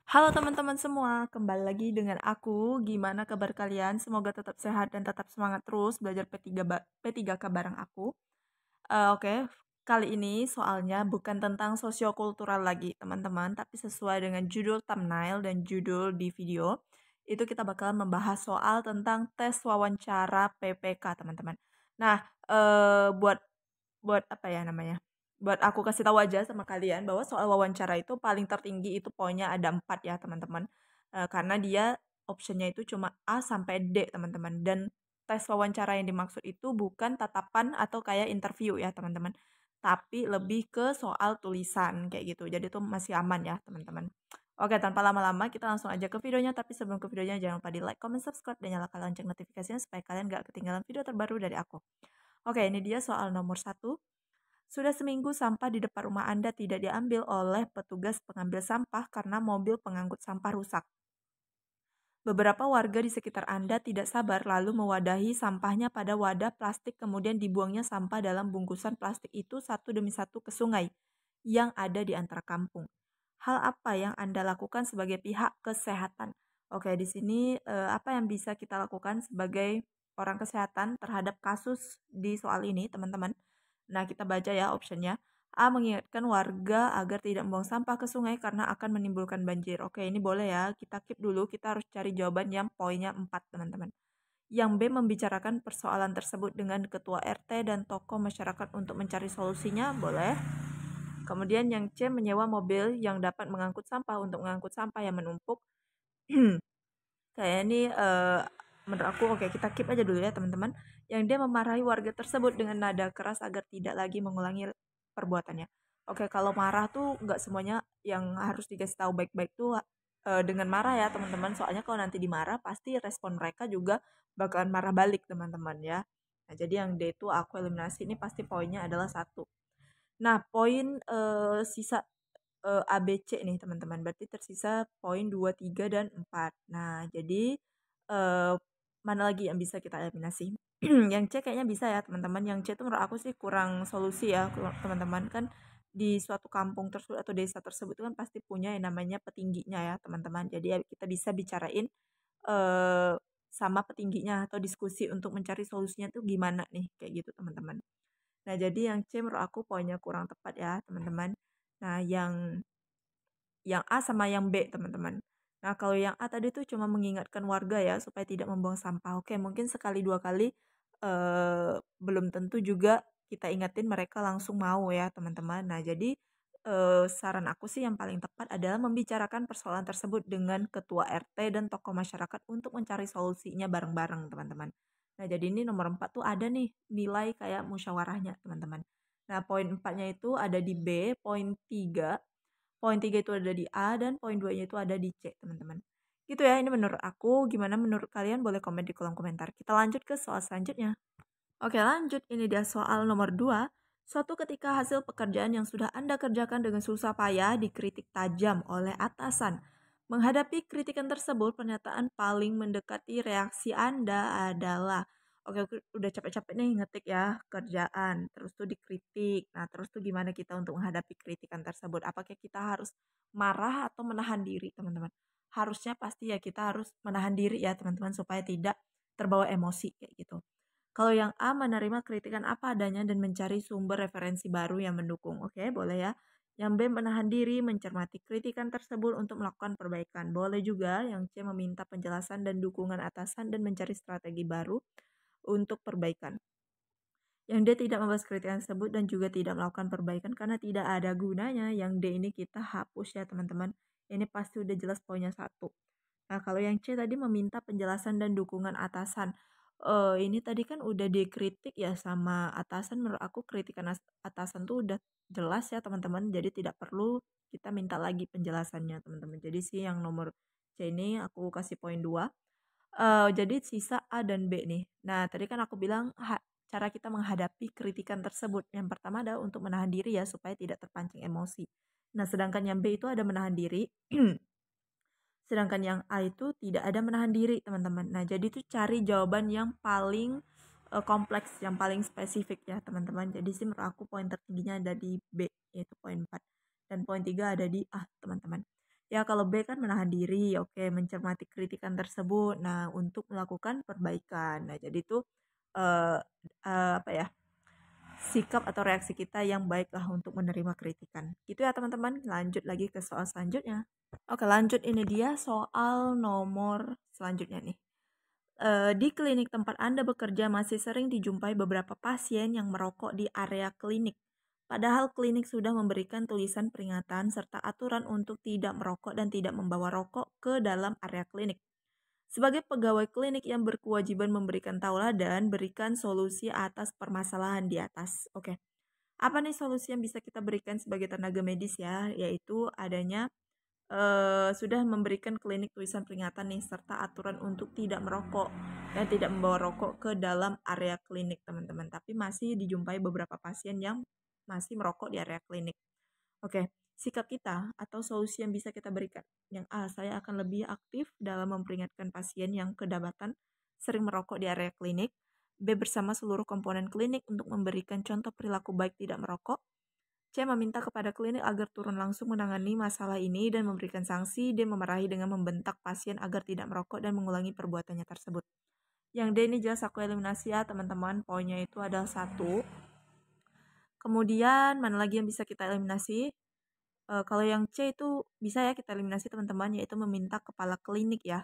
Halo teman-teman semua, kembali lagi dengan aku. Gimana kabar kalian? Semoga tetap sehat dan tetap semangat terus belajar P3K bareng aku. Oke, kali ini soalnya bukan tentang sosiokultural lagi, teman-teman, tapi sesuai dengan judul thumbnail dan judul di video, itu kita bakalan membahas soal tentang tes wawancara PPK, teman-teman. Nah, buat buat apa ya namanya? Buat aku kasih tahu aja sama kalian bahwa soal wawancara itu paling tertinggi itu poinnya ada 4 ya, teman-teman. Karena dia optionnya itu cuma A sampai D, teman-teman. Dan tes wawancara yang dimaksud itu bukan tatapan atau kayak interview ya, teman-teman. Tapi lebih ke soal tulisan kayak gitu. Jadi itu masih aman ya, teman-teman. Oke, tanpa lama-lama kita langsung aja ke videonya. Tapi sebelum ke videonya jangan lupa di like, comment, subscribe, dan nyalakan lonceng notifikasinya supaya kalian gak ketinggalan video terbaru dari aku. Oke, ini dia soal nomor 1. Sudah seminggu sampah di depan rumah Anda tidak diambil oleh petugas pengambil sampah karena mobil pengangkut sampah rusak. Beberapa warga di sekitar Anda tidak sabar lalu mewadahi sampahnya pada wadah plastik kemudian dibuangnya sampah dalam bungkusan plastik itu satu demi satu ke sungai yang ada di antara kampung. Hal apa yang Anda lakukan sebagai pihak kesehatan? Oke, di sini apa yang bisa kita lakukan sebagai orang kesehatan terhadap kasus di soal ini, teman-teman? Nah, kita baca ya optionnya. A. Mengingatkan warga agar tidak membuang sampah ke sungai karena akan menimbulkan banjir. Oke, ini boleh ya. Kita keep dulu. Kita harus cari jawaban yang poinnya 4, teman-teman. Yang B. Membicarakan persoalan tersebut dengan ketua RT dan tokoh masyarakat untuk mencari solusinya. Boleh. Kemudian yang C. Menyewa mobil yang dapat mengangkut sampah untuk mengangkut sampah yang menumpuk. Kayak ini menurut aku oke, kita keep aja dulu ya, teman-teman. Yang dia memarahi warga tersebut dengan nada keras agar tidak lagi mengulangi perbuatannya. Oke, kalau marah tuh nggak semuanya yang harus dikasih tahu baik-baik tuh dengan marah ya, teman-teman. Soalnya kalau nanti dimarah pasti respon mereka juga bakalan marah balik, teman-teman ya. Nah, jadi yang D itu aku eliminasi, ini pasti poinnya adalah 1. Nah, poin sisa A, B, C nih teman-teman. Berarti tersisa poin 2, 3, dan 4. Nah, jadi eh, mana lagi yang bisa kita eliminasi? Yang C kayaknya bisa ya teman-teman. Yang C itu menurut aku sih kurang solusi ya teman-teman. Kan di suatu kampung tersebut atau desa tersebut itu kan pasti punya yang namanya petingginya ya teman-teman. Jadi ya kita bisa bicarain eh, sama petingginya atau diskusi untuk mencari solusinya tuh gimana nih kayak gitu teman-teman. Nah, jadi yang C menurut aku poinnya kurang tepat ya, teman-teman. Nah, yang A sama yang B, teman-teman. Nah, kalau yang A tadi tuh cuma mengingatkan warga ya supaya tidak membuang sampah. Oke, mungkin sekali dua kali belum tentu juga kita ingetin mereka langsung mau ya, teman-teman. Nah, jadi saran aku sih yang paling tepat adalah membicarakan persoalan tersebut dengan ketua RT dan tokoh masyarakat untuk mencari solusinya bareng-bareng, teman-teman. Nah, jadi ini nomor 4 tuh ada nih nilai kayak musyawarahnya, teman-teman. Nah, poin 4-nya itu ada di B, poin 3 itu ada di A, dan poin 2-nya itu ada di C, teman-teman. Gitu ya, ini menurut aku. Gimana menurut kalian? Boleh komen di kolom komentar. Kita lanjut ke soal selanjutnya. Oke, lanjut. Ini dia soal nomor 2. Suatu ketika hasil pekerjaan yang sudah Anda kerjakan dengan susah payah dikritik tajam oleh atasan. Menghadapi kritikan tersebut, pernyataan paling mendekati reaksi Anda adalah, oke, aku udah capek-capek nih ngetik ya kerjaan, terus tuh dikritik. Nah, terus tuh gimana kita untuk menghadapi kritikan tersebut? Apakah kita harus marah atau menahan diri, teman-teman? Harusnya pasti ya kita harus menahan diri ya, teman-teman, supaya tidak terbawa emosi kayak gitu. Kalau yang A menerima kritikan apa adanya dan mencari sumber referensi baru yang mendukung. Oke, boleh ya. Yang B menahan diri, mencermati kritikan tersebut untuk melakukan perbaikan. Boleh juga. Yang C meminta penjelasan dan dukungan atasan dan mencari strategi baru untuk perbaikan. Yang D tidak membahas kritikan tersebut dan juga tidak melakukan perbaikan karena tidak ada gunanya. Yang D ini kita hapus ya, teman-teman. Ini pasti udah jelas poinnya 1. Nah, kalau yang C tadi meminta penjelasan dan dukungan atasan. Ini tadi kan udah dikritik ya sama atasan. Menurut aku kritikan atasan tuh udah jelas ya, teman-teman. Jadi tidak perlu kita minta lagi penjelasannya, teman-teman. Jadi sih yang nomor C ini aku kasih poin 2. Jadi sisa A dan B nih. Nah, tadi kan aku bilang cara kita menghadapi kritikan tersebut. Yang pertama adalah untuk menahan diri ya supaya tidak terpancing emosi. Nah, sedangkan yang B itu ada menahan diri. Sedangkan yang A itu tidak ada menahan diri, teman-teman. Nah, jadi itu cari jawaban yang paling kompleks, yang paling spesifik ya, teman-teman. Jadi sih menurut aku poin tertingginya ada di B, yaitu poin 4. Dan poin 3 ada di A, teman-teman. Ya kalau B kan menahan diri, oke, mencermati kritikan tersebut. Nah, untuk melakukan perbaikan. Nah, jadi itu eh apa ya? Sikap atau reaksi kita yang baiklah untuk menerima kritikan. Gitu ya teman-teman. Lanjut lagi ke soal selanjutnya. Oke, lanjut ini dia soal nomor selanjutnya nih. Di klinik tempat Anda bekerja masih sering dijumpai beberapa pasien yang merokok di area klinik. Padahal klinik sudah memberikan tulisan peringatan serta aturan untuk tidak merokok dan tidak membawa rokok ke dalam area klinik. Sebagai pegawai klinik yang berkewajiban memberikan tauladan, berikan solusi atas permasalahan di atas. Oke. Apa nih solusi yang bisa kita berikan sebagai tenaga medis ya? Yaitu adanya sudah memberikan klinik tulisan peringatan nih serta aturan untuk tidak merokok dan tidak membawa rokok ke dalam area klinik teman-teman. Tapi masih dijumpai beberapa pasien yang masih merokok di area klinik. Oke, sikap kita atau solusi yang bisa kita berikan. Yang A, saya akan lebih aktif dalam memperingatkan pasien yang kedapatan sering merokok di area klinik. B, bersama seluruh komponen klinik untuk memberikan contoh perilaku baik tidak merokok. C, meminta kepada klinik agar turun langsung menangani masalah ini dan memberikan sanksi. D, memarahi dengan membentak pasien agar tidak merokok dan mengulangi perbuatannya tersebut. Yang D ini jelas aku eliminasi ya teman-teman. Poinnya itu adalah 1. Kemudian mana lagi yang bisa kita eliminasi? Kalau yang C itu bisa ya kita eliminasi teman-teman, yaitu meminta kepala klinik ya.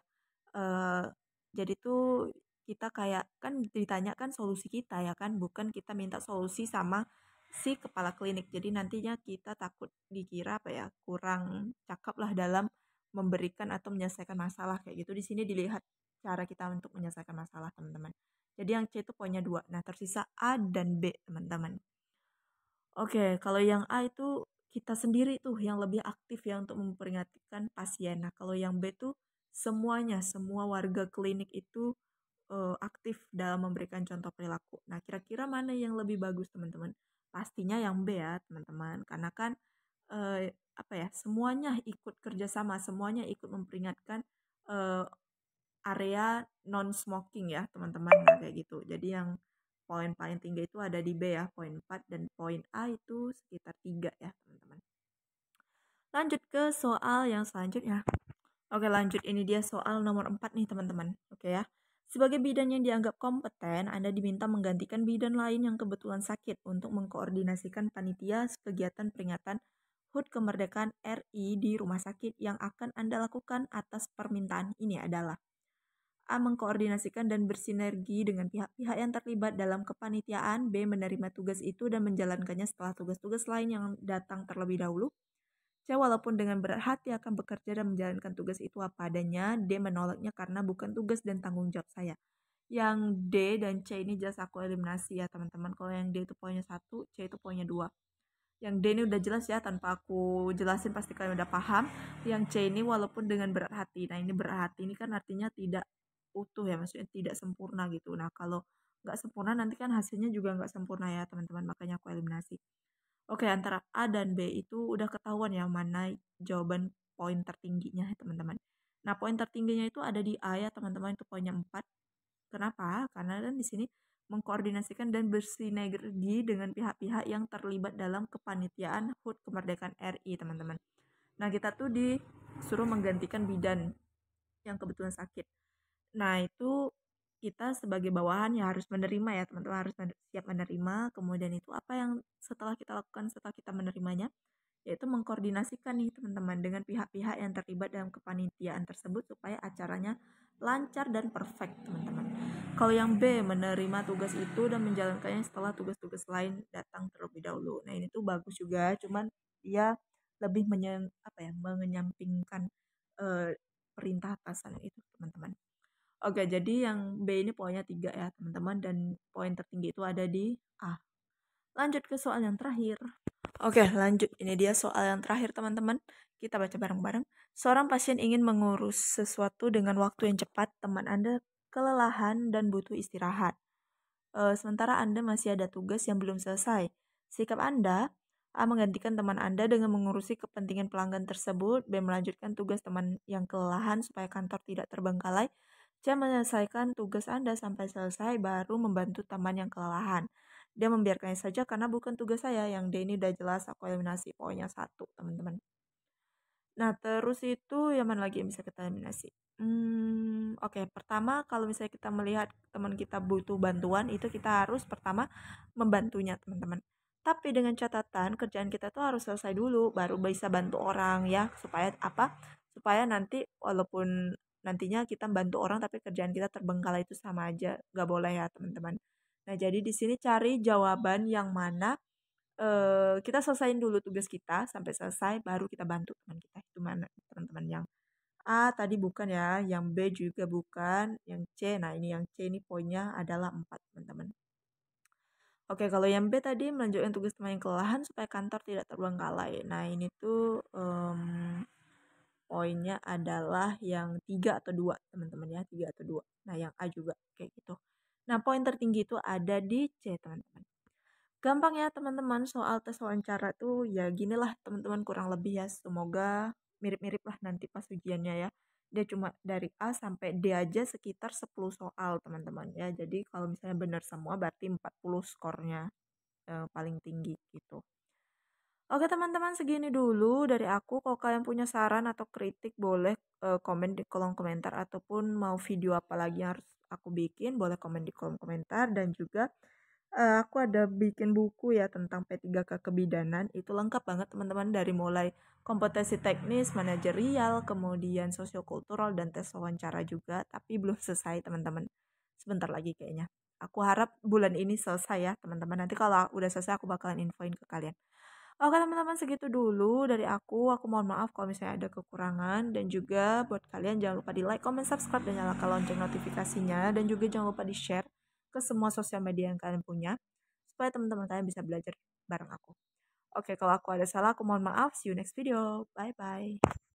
Eee, jadi tuh kita kayak kan ditanya kan solusi kita ya kan, bukan kita minta solusi sama si kepala klinik. Jadi nantinya kita takut dikira apa ya, kurang cakap lah dalam memberikan atau menyelesaikan masalah kayak gitu. Di sini dilihat cara kita untuk menyelesaikan masalah teman-teman. Jadi yang C itu poinnya 2. Nah tersisa A dan B teman-teman. Oke, kalau yang A itu kita sendiri tuh yang lebih aktif ya untuk memperingatkan pasien. Nah, kalau yang B tuh semuanya, semua warga klinik itu aktif dalam memberikan contoh perilaku. Nah, kira-kira mana yang lebih bagus, teman-teman? Pastinya yang B ya, teman-teman. Karena kan apa ya, semuanya ikut kerjasama, semuanya ikut memperingatkan eh, area non smoking ya teman-teman, nah kayak gitu. Jadi yang poin paling tinggi itu ada di B ya, poin 4, dan poin A itu sekitar 3 ya teman-teman. Lanjut ke soal yang selanjutnya. Oke, lanjut, ini dia soal nomor 4 nih teman-teman. Oke ya. Sebagai bidan yang dianggap kompeten, Anda diminta menggantikan bidan lain yang kebetulan sakit untuk mengkoordinasikan panitia kegiatan peringatan HUT Kemerdekaan RI di rumah sakit. Yang akan Anda lakukan atas permintaan ini adalah A. Mengkoordinasikan dan bersinergi dengan pihak-pihak yang terlibat dalam kepanitiaan. B. Menerima tugas itu dan menjalankannya setelah tugas-tugas lain yang datang terlebih dahulu. C. Walaupun dengan berat hati akan bekerja dan menjalankan tugas itu apa adanya. D. Menolaknya karena bukan tugas dan tanggung jawab saya. Yang D dan C ini jelas aku eliminasi ya teman-teman. Kalau yang D itu poinnya 1, C itu poinnya 2. Yang D ini udah jelas ya, tanpa aku jelasin pasti kalian udah paham. Yang C ini walaupun dengan berat hati. Nah ini berat hati ini kan artinya tidak utuh ya, maksudnya tidak sempurna gitu. Nah kalau nggak sempurna nanti kan hasilnya juga nggak sempurna ya teman-teman, makanya aku eliminasi. Oke, antara A dan B itu udah ketahuan ya mana jawaban poin tertingginya ya teman-teman. Nah poin tertingginya itu ada di A ya teman-teman, itu poinnya 4. Kenapa? Karena kan di sini mengkoordinasikan dan bersinergi dengan pihak-pihak yang terlibat dalam kepanitiaan HUT Kemerdekaan RI, teman-teman. Nah, kita tuh disuruh menggantikan bidan yang kebetulan sakit. Nah, itu kita sebagai bawahan ya harus menerima ya, teman-teman, harus siap menerima. Kemudian itu apa yang setelah kita lakukan setelah kita menerimanya? Yaitu mengkoordinasikan nih teman-teman dengan pihak-pihak yang terlibat dalam kepanitiaan tersebut supaya acaranya lancar dan perfect teman-teman. Kalau yang B, menerima tugas itu dan menjalankannya setelah tugas-tugas lain datang terlebih dahulu. Nah ini tuh bagus juga, cuman dia lebih menyampingkan eh, perintah atasan itu teman-teman. Oke, jadi yang B ini poinnya 3 ya teman-teman, dan poin tertinggi itu ada di A. Lanjut ke soal yang terakhir. Oke, lanjut. Ini dia soal yang terakhir, teman-teman. Kita baca bareng-bareng. Seorang pasien ingin mengurus sesuatu dengan waktu yang cepat. Teman Anda kelelahan dan butuh istirahat. Sementara Anda masih ada tugas yang belum selesai. Sikap Anda, A. Menggantikan teman Anda dengan mengurusi kepentingan pelanggan tersebut. B. Melanjutkan tugas teman yang kelelahan supaya kantor tidak terbengkalai. C. Menyelesaikan tugas Anda sampai selesai baru membantu teman yang kelelahan. Dia membiarkannya saja karena bukan tugas saya. Yang D ini udah jelas aku eliminasi, poinnya 1 teman-teman. Nah, terus itu yang mana lagi yang bisa kita eliminasi? Oke, pertama kalau misalnya kita melihat teman kita butuh bantuan, itu kita harus pertama membantunya, teman-teman. Tapi dengan catatan kerjaan kita tuh harus selesai dulu, baru bisa bantu orang ya, supaya apa? Supaya nanti walaupun nantinya kita bantu orang tapi kerjaan kita terbengkalai itu sama aja, nggak boleh ya, teman-teman. Nah, jadi di sini cari jawaban yang mana kita selesaiin dulu tugas kita sampai selesai baru kita bantu teman kita. Itu mana teman-teman, yang A tadi bukan ya, yang B juga bukan, yang C, nah ini yang C ini poinnya adalah 4 teman-teman. Oke, kalau yang B tadi melanjutkan tugas teman yang kelelahan supaya kantor tidak terbengkalai. Nah, ini tuh poinnya adalah yang 3 atau 2 teman-teman ya, 3 atau 2. Nah, yang A juga kayak gitu. Nah, poin tertinggi itu ada di C, teman-teman. Gampang ya teman-teman, soal tes wawancara tuh ya ginilah teman-teman kurang lebih ya. Semoga mirip-mirip lah nanti pas ujiannya ya. Dia cuma dari A sampai D aja sekitar 10 soal teman-teman ya. Jadi kalau misalnya benar semua berarti 40 skornya, paling tinggi gitu. Oke teman-teman, segini dulu dari aku. Kalau kalian punya saran atau kritik boleh komen di kolom komentar, ataupun mau video apa lagi yang harus aku bikin boleh komen di kolom komentar. Dan juga aku ada bikin buku ya tentang P3K kebidanan. Itu lengkap banget teman-teman, dari mulai kompetensi teknis, manajerial, kemudian sosiokultural, dan tes wawancara juga. Tapi belum selesai teman-teman. Sebentar lagi kayaknya. Aku harap bulan ini selesai ya teman-teman. Nanti kalau udah selesai aku bakalan infoin ke kalian. Oke teman-teman, segitu dulu dari aku. Aku mohon maaf kalau misalnya ada kekurangan. Dan juga buat kalian jangan lupa di like, comment, subscribe, dan nyalakan lonceng notifikasinya. Dan juga jangan lupa di share ke semua sosial media yang kalian punya, supaya teman-teman kalian bisa belajar bareng aku. Oke, kalau aku ada salah aku mohon maaf. See you next video. Bye bye.